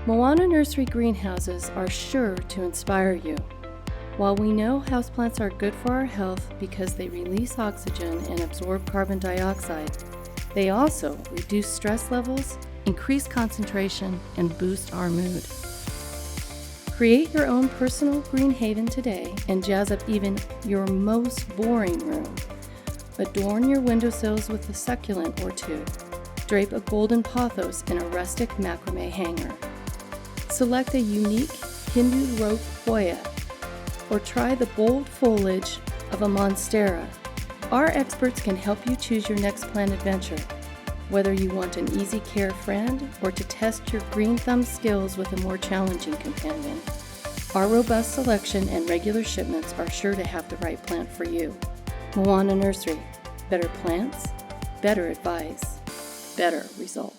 Moana Nursery greenhouses are sure to inspire you. While we know houseplants are good for our health because they release oxygen and absorb carbon dioxide, they also reduce stress levels, increase concentration, and boost our mood. Create your own personal green haven today and jazz up even your most boring room. Adorn your windowsills with a succulent or two. Drape a golden pothos in a rustic macrame hanger. Select a unique Hindu rope HOYA, or try the bold foliage of a MONSTERA. Our experts can help you choose your next plant adventure. Whether you want an easy care friend or to test your green thumb skills with a more challenging companion, our robust selection and regular shipments are sure to have the right plant for you. Moana Nursery. Better plants, better advice, better results.